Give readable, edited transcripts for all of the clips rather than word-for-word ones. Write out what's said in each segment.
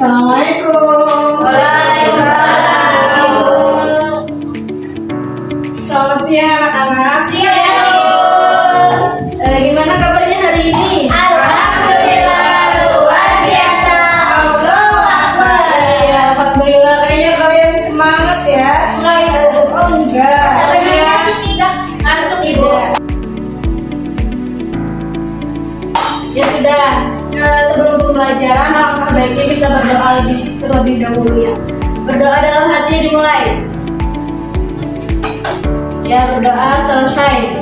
Assalamualaikum. Waalaikumsalam. Selamat siang anak-anak. Siang. Gimana kabarnya hari ini? Alhamdulillah luar biasa. Allahu Akbar. Ya, alhamdulillah kayaknya kalian semangat ya. Enggak itu. Oh enggak. Sebenarnya sih tidak ngantuk ibu. Ya sudah. Sebelum pembelajaran, alangkah baiknya kita berdoa terlebih dahulu ya. Berdoa dalam hati dimulai. Ya, berdoa selesai.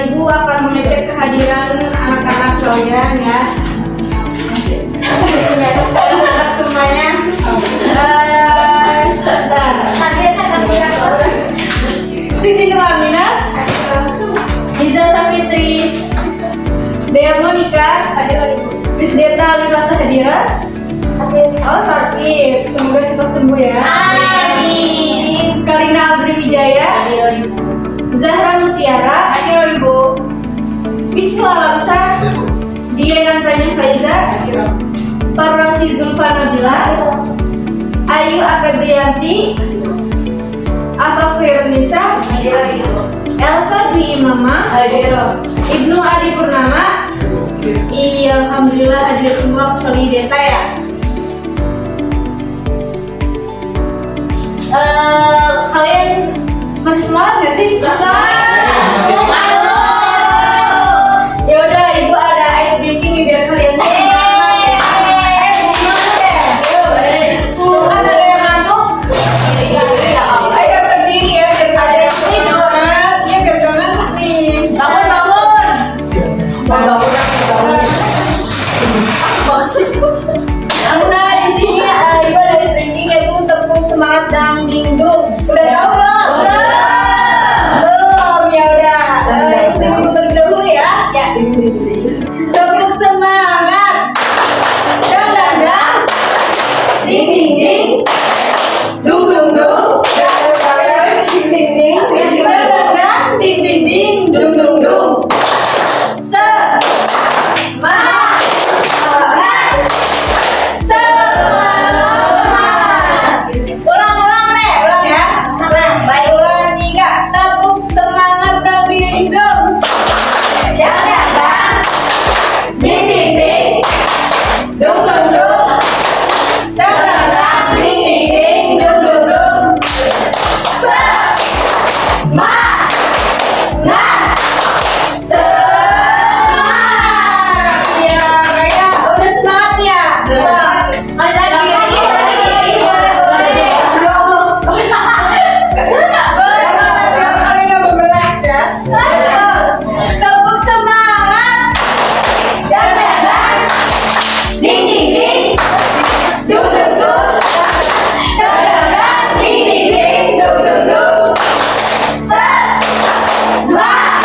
Ibu akan mengecek kehadiran anak-anak kalian ya. Anak semuanya. Siti Nurhamina, Liza Safitri, Dea Monika, Krisdeta Alifasa Hadira. Oh, sakit. Semoga cepat sembuh ya. Amin. Karina Abri Wijaya, Zahra Mutiara, Ibu. Wisnu Alamsa, Dian Antanya Faiza, Farasi Zulfa Nabila, Ayu Apebrianti, Afa Firnisa, Elsa Dwi Imama, Ibnu Adi Purnama. Iya, alhamdulillah hadir semua kecuali Deta ya. Kalian masih semangat nggak sih? Ya udah, ibu ada ice breaking nih biar kalian semangat. Semangat ya. Tuh kan ada yang ngantuk. Ayo berdiri ya biar kalian tidur. Iya biar jangan nih. Bangun. Nah, di sini ibu ada ice breaking yaitu tepung semangat dan dingdung. Udah tahu belum? Belum, ya udah. Ikutin ibu terlebih dahulu ya. Tepuk semangat. Dang. Ding ding ding. Dung dung dung. Ding ding ding. Dang. Ding ding ding. Dung dung dung. Ulang ya. Baik, 2, 3. Tepuk semangat dan dingdong. Dang. Ding ding ding. Dung dung dung. Dang. Ding ding ding. Dung dung dung. Semangat. Ya, kayak udah semangat ya. Tepuk semangat. Dang. Ding ding ding. Dung dung dung. Dang. Ding ding ding. Dung dung dung. Semangat.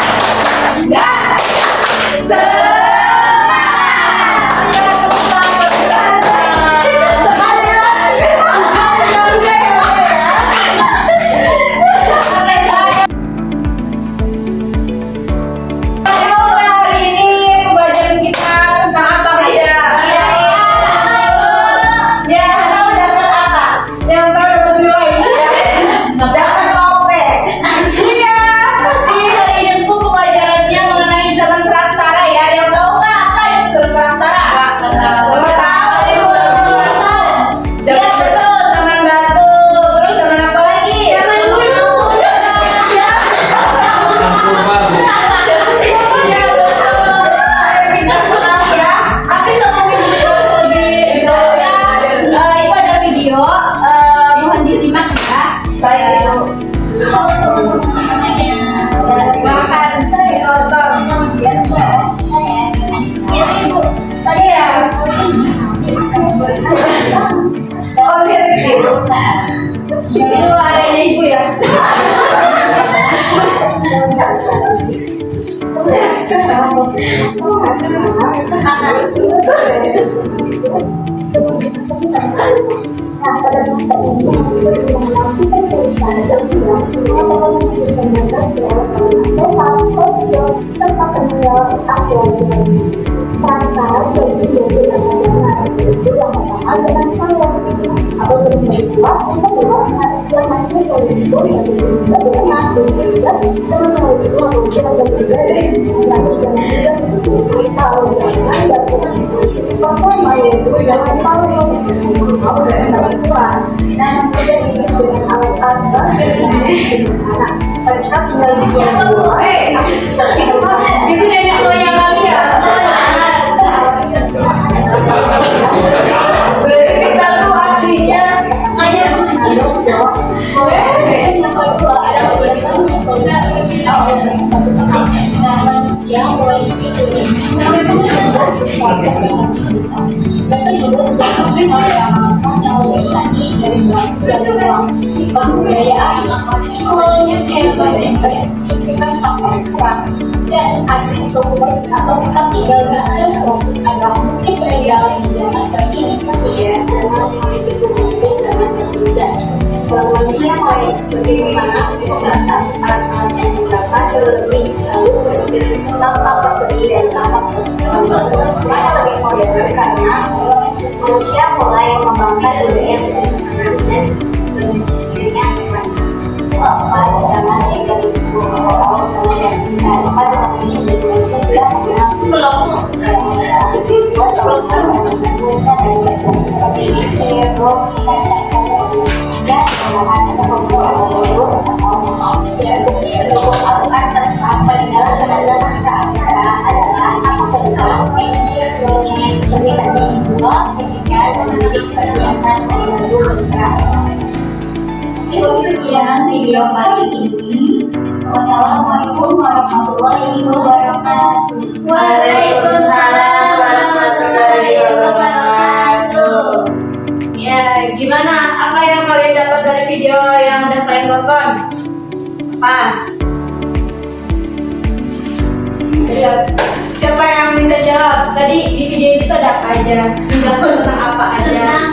Hari ini pembelajaran kita tentang apa, Maida? Ya, tahu dapat apa? Yang tahu dapat nilai. Dapat topeng. Iya. Di hari ini tuh pembelajarannya mengenai zaman praksara ya. Ada yang tahu nggak apa itu zaman praksara? Sama tahu ibu. Ya betul, zaman batu. Terus zaman apa lagi? Zaman dulu. Ya. Ya betul. Kita senang ya. Tapi sebelum ibu lebih jauh ya, ibu ada video. Mohon disimak ya. Baik ibu. Silakan saya tonton. Itu ibu. Tadi ya. Oh biar ibu. Itu ada ibu ya. Nah, pada masa ini manusia yang menyaksikan tulisan sempurna atau memberikan gambar, total, fosil, serta peninggalan aktual. Praksara jadi 26 Maret yang pertama dengan itu yang disebut tengah dan juga zaman itu manusia berbeda dari zaman juga tahu zaman dan performa yaitu zaman paling mau dan tua dan tidak dengan alat-alat baru yang sederhana. Mereka tinggal di Jawa. Itu nenek moyang kalian. Kita tuh aslinya manusia mulai mereka juga sudah mengamalkan yang lebih canggih dari batu dan uang kebudayaan kolonial bukan sampai kurang dan agrisopolis atau tempat tinggal gajah adalah mungkin peninggalan di zaman terkini berbeda dengan zaman termuda. Kalau manusia mulai bagaimana membatasi alat-alat yang digunakan lebih lalu seperti tampak persegi dan tampak mereka lebih modern karena manusia mulai mengembangkan budaya sederhana dan bermiskinnya pada zaman itu orang zaman yang bisa pada saat ini Indonesia sudah mengenal sebelum seperti ini dan ada peninggalan peninggalan praksara adalah peninggalan tulisan yang dibuat penyisiran mendidik perhiasan pembantu bergerak. Cukup sekian video kali ini. Wassalamualaikum warahmatullahi wabarakatuh. Waalaikumsalam warahmatullahi wabarakatuh. Ya, gimana? Apa yang kalian dapat dari video yang udah kalian tonton? Apa? Siapa yang bisa jawab? Tadi di video itu ada apa aja? Menjelaskan tentang apa aja?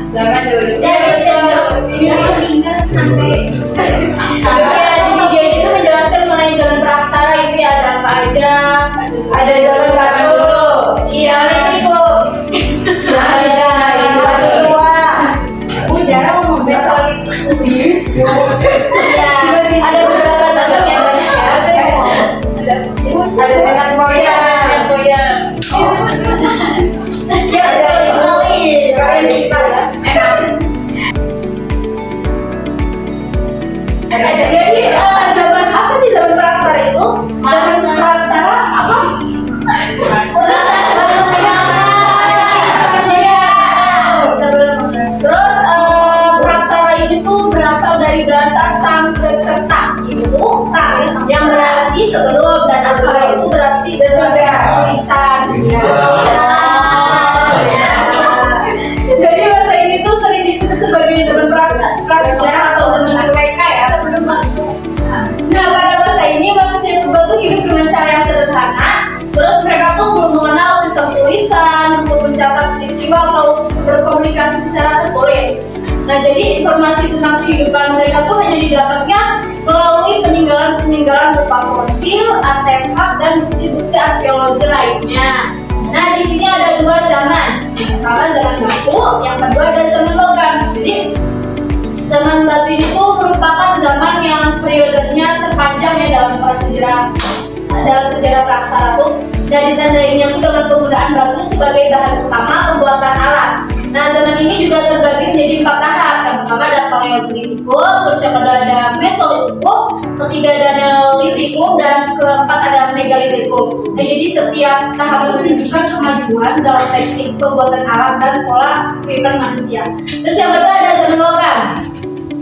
Zaman dulu. Sampai di video itu menjelaskan mengenai zaman praksara itu ya ada apa aja? Ada zaman dulu. Iya, itu. Ada tua. Jarang ngomong besok. Iya, ada beberapa zaman yang banyak ya. Ada dengan koyak. Ya, ada sekali. Kalian kita ya. Jadi zaman apa sih zaman praksara itu? Zaman praksara apa? Terus praksara ini tuh berasal dari bahasa Sanskerta itu yang berarti sebelum dan aksara itu berarti tulisan. Jadi bahasa ini tuh sering disebut sebagai zaman prasejarah atau zaman mereka ya. Nah, pada masa ini manusia purba tuh hidup dengan cara yang sederhana. Terus mereka tuh belum mengenal sistem tulisan untuk mencatat peristiwa atau berkomunikasi secara tertulis. Nah, jadi informasi tentang kehidupan mereka tuh hanya didapatnya melalui peninggalan berupa fosil, artefak, dan bukti-bukti arkeologi lainnya. Nah, di sini ada dua zaman. Yang pertama zaman batu, yang kedua ada zaman logam. Jadi zaman batu itu merupakan zaman yang periodenya terpanjang ya dalam sejarah praksara tuh, dan ditandainya itu dengan penggunaan batu sebagai bahan utama pembuatan alat. Nah, zaman ini juga terbagi menjadi 4 tahap. Yang pertama ada Paleolitikum, terus yang kedua ada Mesolitikum, ketiga ada Neolitikum, dan keempat ada Megalitikum. Nah, jadi setiap tahap itu menunjukkan kemajuan dalam teknik pembuatan alat dan pola kehidupan manusia. Terus yang kedua ada zaman logam.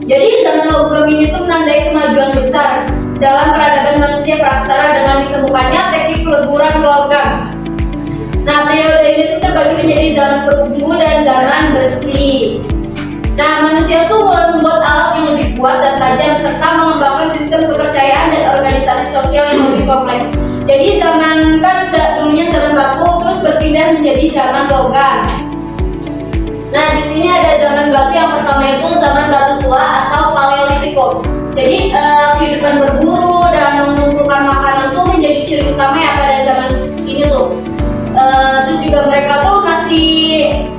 Jadi zaman logam ini tuh menandai kemajuan besar dalam peradaban manusia praksara dengan ditemukannya teknik peleburan logam. Nah, periode ini tuh terbagi menjadi zaman perunggu dan zaman besi. Nah, manusia tuh mulai membuat alat yang lebih kuat dan tajam serta mengembangkan sistem kepercayaan dan organisasi sosial yang lebih kompleks. Jadi zaman kan dulunya zaman batu terus berpindah menjadi zaman logam. Nah, di sini ada zaman batu. Yang pertama itu zaman batu tua atau Paleolitikum. Jadi kehidupan berburu dan mengumpulkan makanan tuh menjadi ciri utama ya pada zaman ini tuh. Terus juga mereka tuh masih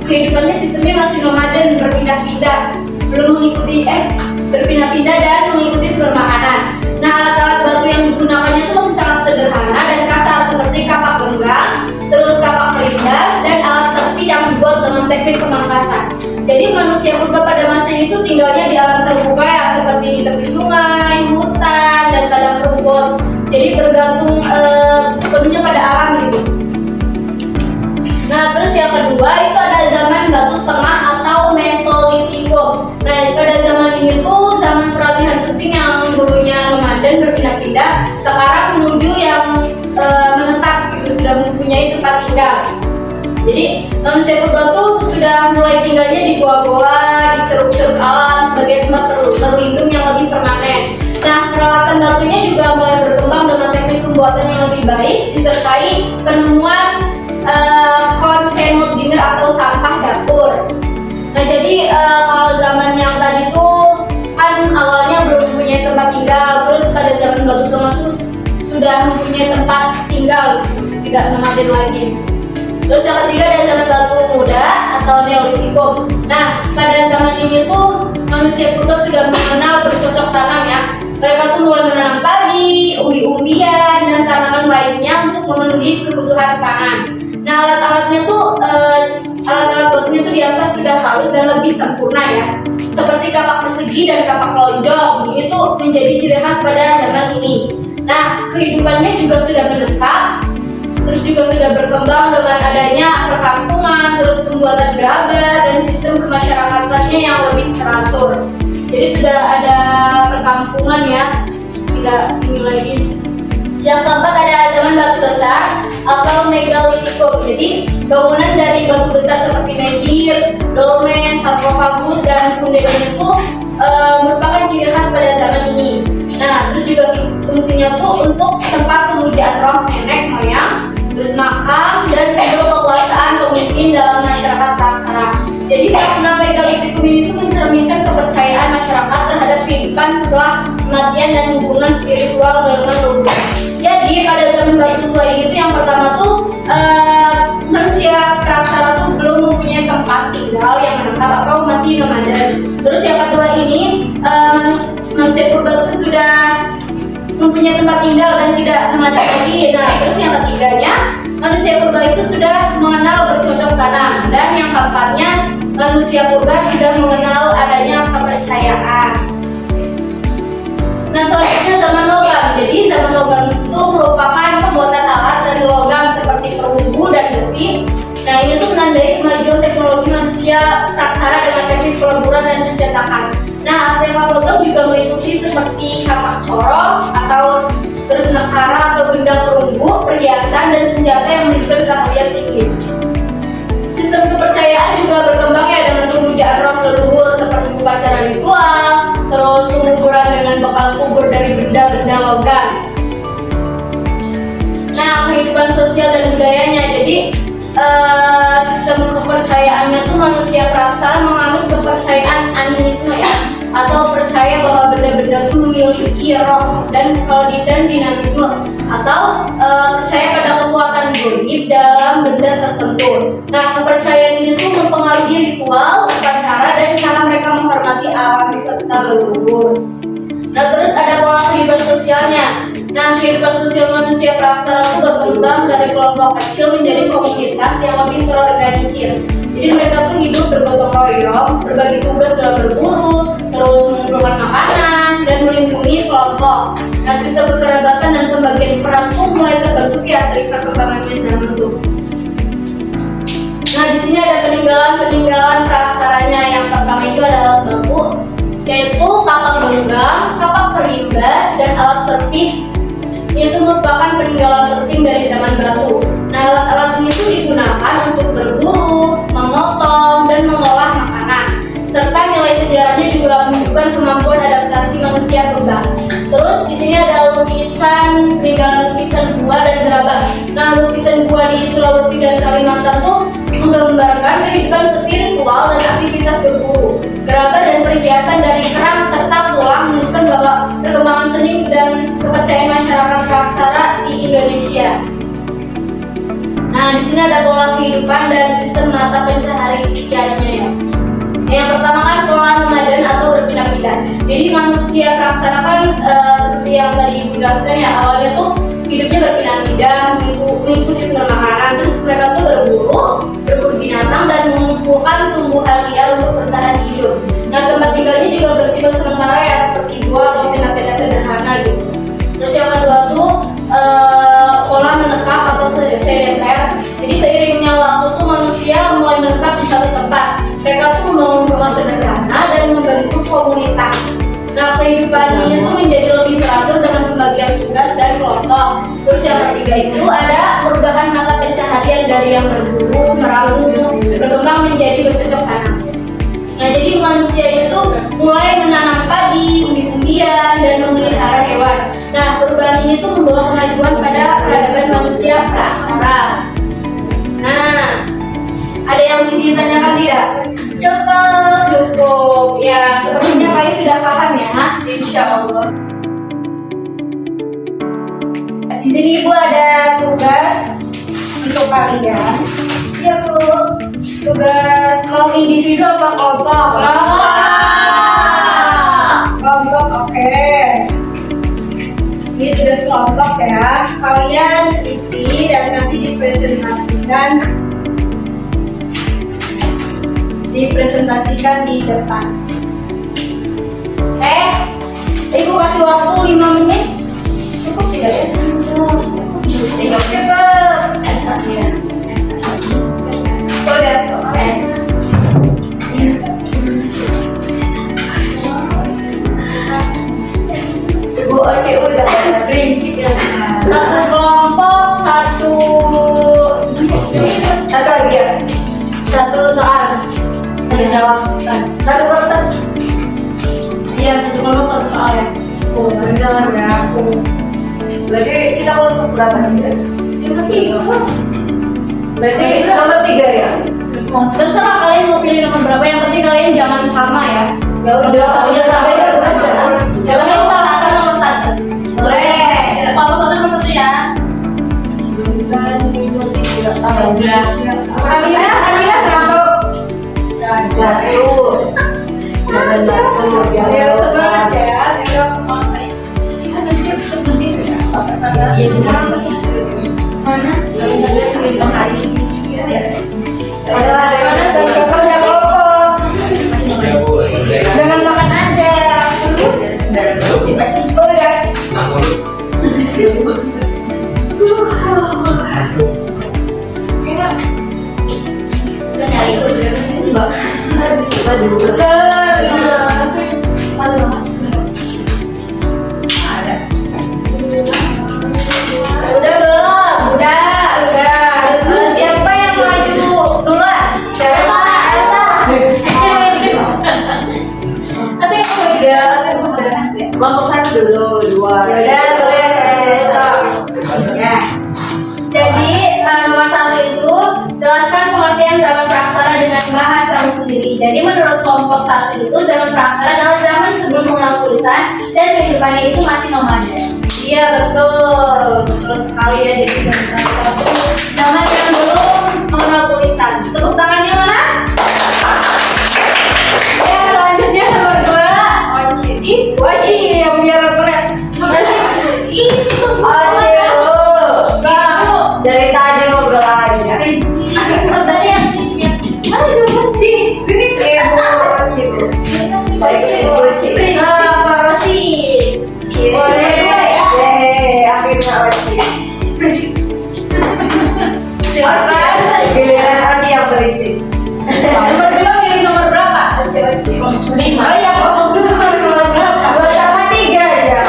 kehidupannya sistemnya masih nomaden, berpindah-pindah, belum mengikuti berpindah-pindah dan mengikuti sumber makanan. Nah, alat-alat batu yang digunakannya itu masih sangat sederhana dan kasar seperti kapak genggang, terus kapak perindas dan alat serti yang dibuat dengan teknik pemangkasan. Jadi manusia purba pada masa itu tinggalnya di alam terbuka ya, seperti di tepi sungai, hutan, dan padang rumput. Jadi bergantung sepenuhnya pada alam gitu. Nah, terus yang kedua itu ada zaman batu tengah atau Mesolitikum. Nah, pada zaman ini tuh zaman peralihan penting yang dulunya nomaden berpindah-pindah, sekarang menuju yang menetap gitu, sudah mempunyai tempat tinggal. Jadi manusia purba tuh sudah mulai tinggalnya di goa-goa, di ceruk-ceruk alam sebagai tempat terlindung yang lebih permanen. Nah, peralatan batunya juga mulai berkembang dengan teknik pembuatan yang lebih baik, disertai penemuan container dinner atau sampah dapur. Nah, jadi kalau zaman yang tadi tuh kan awalnya belum mempunyai tempat tinggal, terus pada zaman batu tengah tuh sudah mempunyai tempat tinggal, tidak nomaden lagi. Terus yang ketiga ada zaman batu muda atau Neolitikum. Nah, pada zaman ini tuh manusia purba sudah mengenal bercocok tanam ya. Mereka tuh mulai menanam padi, umbi-umbian, dan tanaman lainnya untuk memenuhi kebutuhan pangan. Nah, alat-alatnya tuh, alat-alat batunya tuh biasa sudah halus dan lebih sempurna ya. Seperti kapak persegi dan kapak lonjong, ini tuh menjadi ciri khas pada zaman ini. Nah, kehidupannya juga sudah menetap, terus juga sudah berkembang dengan adanya perkampungan, terus pembuatan gerabah, dan sistem kemasyarakatan yang lebih teratur. Jadi sudah ada perkampungan ya, tidak ini lagi. Yang keempat ada zaman batu besar atau Megalitikum. Jadi bangunan dari batu besar seperti menhir, dolmen, sarkofagus, dan punderan itu merupakan ciri khas pada zaman ini. Nah, terus juga fungsinya tuh untuk tempat pemujaan roh nenek moyang, terus makam, dan simbol kekuasaan pemimpin dalam masyarakat praksara. Jadi bangunan Megalitikum ini tuh mencerminkan kepercayaan masyarakat terhadap kehidupan setelah kematian dan hubungan spiritual dengan leluhur. Jadi pada zaman batu tua ini tuh yang pertama tuh manusia praksara tuh belum mempunyai tempat tinggal yang menetap atau masih nomaden. Terus yang kedua ini manusia purba tuh sudah mempunyai tempat tinggal dan tidak nomaden lagi. Nah, terus yang ketiganya manusia purba itu sudah mengenal bercocok tanam, dan yang keempatnya manusia purba sudah mengenal adanya kepercayaan. Nah, selanjutnya zaman logam. Jadi zaman logam itu merupakan pembuatan alat dari logam seperti perunggu dan besi. Nah, ini tuh menandai kemajuan teknologi manusia praksara dengan teknik peleburan dan pencetakan. Nah, artefak logam juga meliputi seperti kapak corong atau terus nekara atau gendang perunggu, perhiasan, dan senjata yang menunjukkan keahlian tinggi. Sistem kepercayaan juga berkembang ya dengan pemujaan roh leluhur seperti upacara ritual, terus penguburan dengan bekal kubur dari benda-benda logam. Nah, kehidupan sosial dan budayanya. Jadi sistem kepercayaannya tuh manusia praksara menganut kepercayaan animisme ya, atau percaya bahwa benda-benda itu memiliki roh dan dinamisme, atau percaya pada kekuatan gaib dalam benda tertentu. Nah, kepercayaan ini tuh mempengaruhi ritual, upacara, dan cara mereka menghormati alam serta leluhur. Nah, terus ada pola kehidupan sosialnya. Nah, kehidupan sosial manusia praksara itu berkembang dari kelompok kecil menjadi komunitas yang lebih terorganisir. Jadi mereka tuh hidup bergotong royong, berbagi tugas dalam berburu, terus mengumpulkan makanan, dan melindungi kelompok. Nah, sistem kekerabatan dan pembagian peran tuh mulai terbentuk ya seiring perkembangannya zaman tuh. Nah, di sini ada peninggalan praksaranya. Yang pertama itu adalah batu, yaitu kapak genggang, kapak perimbas, dan alat serpih. Ini tuh merupakan peninggalan penting dari zaman batu. Nah, alat-alat ini tuh digunakan untuk berburu, memotong, dan mengolah makanan. Serta nilai sejarahnya juga menunjukkan kemampuan adaptasi manusia purba. Terus di sini ada peninggalan lukisan gua dan gerabah. Nah, lukisan gua di Sulawesi dan Kalimantan tuh menggambarkan kehidupan spiritual dan aktivitas berburu. Gerabah dan perhiasan dari kerang serta tulang menunjukkan bahwa perkembangan seni dan kepercayaan masyarakat praksara di Indonesia. Nah, di sini sini ada pola kehidupan dan sistem mata pencahariannya ya. Yang pertama kan pola nomaden atau berpindah-pindah. Jadi manusia praksana kan seperti yang tadi dijelaskan ya, awalnya tuh hidupnya berpindah-pindah, mengikuti sumber makanan, terus mereka tuh berburu binatang dan mengumpulkan tumbuhan liar untuk bertahan hidup. Nah, tempat tinggalnya juga bersifat sementara ya, seperti gua atau tenda-tenda sederhana gitu. Terus yang kedua tuh pola menetap atau sedenter. Jadi seiringnya waktu tuh manusia mulai menetap di satu tempat. Mereka tuh membangun rumah sederhana dan membentuk komunitas. Nah, kehidupannya tuh menjadi lebih teratur dengan pembagian tugas dan kelompok. Terus yang ketiga itu ada perubahan mata pencaharian dari yang berburu, meramu, berkembang menjadi bercocok tanam. Nah, jadi manusia itu mulai menanam padi, umbi-umbian, dan memelihara hewan. Nah, perubahan ini tuh membawa kemajuan pada peradaban manusia praksara. Nah, ada yang ingin ditanyakan tidak? Cukup. Ya, sepertinya kalian sudah paham ya, insya Allah. Di sini Ibu ada tugas untuk kalian. Ya Bu. Tugas mau individu apa kelompok? Kelompok, oke. Ini tugas kelompok ya. Kalian isi dan nanti dipresentasikan di depan. Ibu kasih waktu 5 menit. Cukup tidak ya? Cukup. Satu kelompok, satu soal. Tanya jawab. Satu kelompok. Iya, satu kelompok satu soal ya. Jangan ya aku. Berarti kita kelompok berapa nih? Berarti nomor 3 ya? Terserah kalian mau pilih nomor berapa, yang penting kalian jangan sama ya. Ya udah, satunya sama ya. Yang penting salah nomor 1. Boleh. Kelompok 1 nomor 1 ya. Amina berapa? Biar semangat ya. Mana sih? Jangan makan aja. Udah belum? Udah. Siapa yang maju duluan? Kelompok 1 dulu, 2. Udah, ya. Jadi nomor 1 itu jelaskan pengertian zaman praksara dengan bahasamu sendiri. Jadi menurut kelompok 1 itu zaman praksara adalah zaman sebelum mengenal tulisan dan kehidupannya itu masih nomaden. Iya betul sekali ya. Jadi zaman yang belum mengenal tulisan. Tepuk tangannya mana? Ya, selanjutnya nomor 2 wajib biar keren. Itu dari tadi ngobrol aja. berarti yang Giliran nanti yang berisik. Nomor 2 pilih nomor berapa? 5. Oh iya, nomor 2 nomor berapa? 2 sama 3 aja.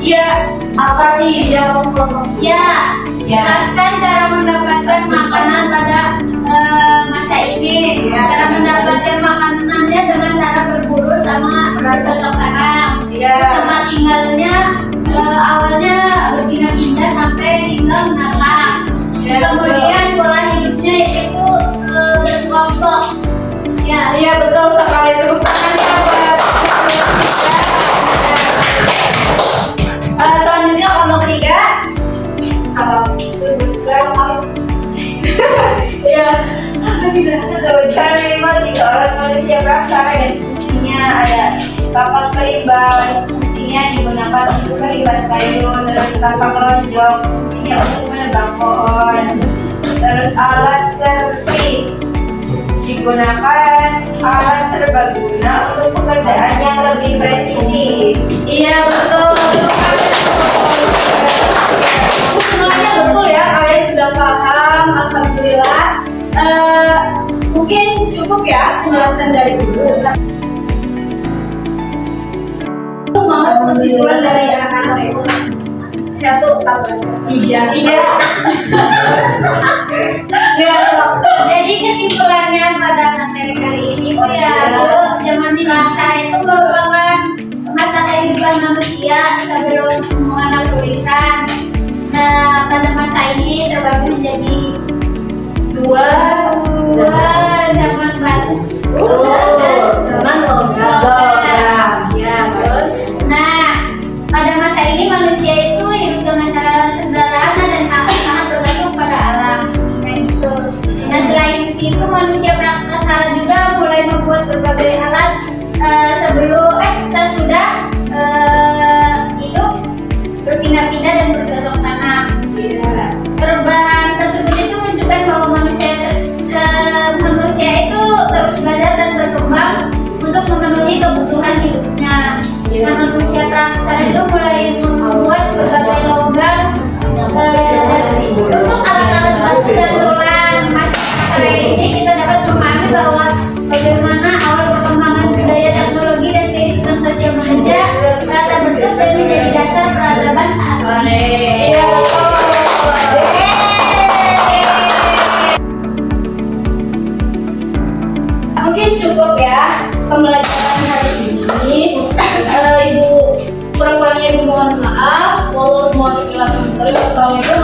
Iya. Apa sih yang kelompok? ya, jelaskan cara mendapatkan makanan pada masa ini. Cara mendapatkan makanannya dengan cara berburu sama bercocok tanam. Tempat tinggalnya awalnya berpindah-pindah sampai tinggal menetap. Kemudian pola hidupnya itu berkelompok. Iya betul sekali. Tepuk tangannya buat. Selanjutnya kelompok 3 apa? Secara minimal 3 orang manusia praksara dan fungsinya ada tapak pelibas, fungsinya digunakan untuk pelibas kayu, terus tapak lonjong, fungsinya untuk menebang pohon, terus alat serpik digunakan alat serbaguna untuk pekerjaan yang lebih presisi. Iya betul. Semuanya betul ya, kalian sudah paham. Alhamdulillah. Mungkin cukup ya penjelasan dari Ibu. Mau kesimpulan dari anak-anak satu sabar. Iya. Ya. Jadi kesimpulannya pada materi kali ini itu ya, zaman praksara itu merupakan masa kehidupan manusia sebelum mengenal tulisan. Nah, pada masa ini terbagi menjadi dua zaman batu. Zaman logam. Ya, terus. Nah, pada masa ini manusia itu hidup dengan cara sederhana dan sangat bergantung pada alam. Nah, itu. Nah, selain itu manusia praksara juga mulai membuat berbagai alat sebelum kita sudah hidup berpindah-pindah dan bercocok tanam. Perubahan tersebut itu menunjukkan bahwa manusia itu terus belajar dan berkembang untuk memenuhi kebutuhan hidupnya. Nah, manusia praksara itu mulai membuat berbagai logam untuk alat-alat batu dan tulang. Masa ini kita dapat memahami bahwa bagaimana awal perkembangan budaya, teknologi, dan kehidupan sosial manusia terbentuk dan menjadi dasar peradaban saat ini. Iya betul. Mungkin cukup ya pembelajaran hari ini. Ibu kurang-kurangnya Ibu mohon maaf. Wassalamualaikum warahmatullahi wabarakatuh.